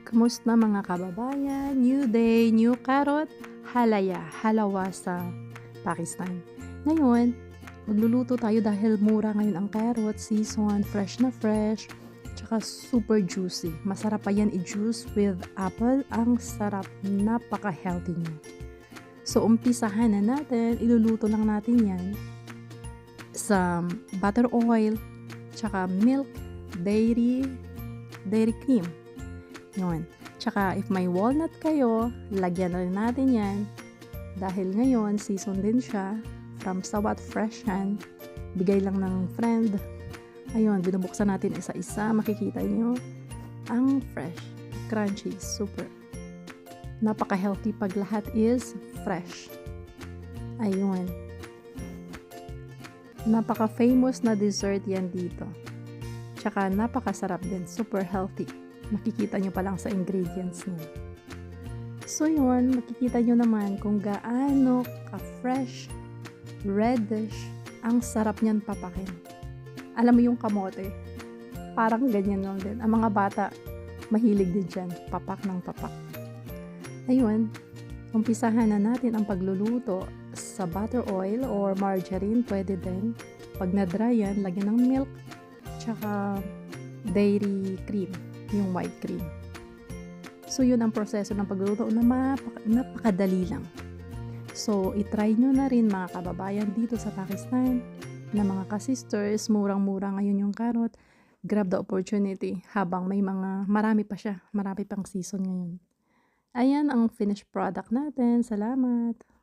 Kamusta mga kababayan? New day, new carrot, halaya, halawa sa Pakistan. Ngayon, magluluto tayo dahil mura ngayon ang carrot, season, fresh, tsaka super juicy. Masarap pa yan i-juice with apple. Ang sarap, napaka-healthy niya. So, umpisahan na natin. Iluluto lang natin yan sa butter oil, tsaka milk, dairy cream. Yun. Tsaka if may walnut kayo, lagyan na rin natin yan. Dahil ngayon, season din siya. From Sawat Fresh Hand. Bigay lang ng friend. Ayun, binubuksan natin isa-isa. Makikita nyo. Ang fresh. Crunchy. Super. Napaka-healthy pag lahat is fresh. Ayun. Napaka-famous na dessert yan dito. Tsaka napakasarap din. Super healthy. Makikita nyo pa lang sa ingredients niya. So yun, makikita nyo naman kung gaano ka-fresh, reddish, ang sarap niyan papakin. Alam mo yung kamote, parang ganyan lang din. Ang mga bata, mahilig din dyan, papak ng papak. Ayun, umpisahan na natin ang pagluluto sa butter oil or margarine, pwede din. Pag na-dry yan, lagyan ng milk, tsaka dairy cream. Yung white cream. So, yun ang proseso ng pagluluto na napakadali lang. So, itry nyo na rin mga kababayan dito sa Pakistan na mga ka-sisters, murang-mura ngayon yung carrot. Grab the opportunity habang may marami pa siya. Marami pang season ngayon. Ayan ang finished product natin. Salamat!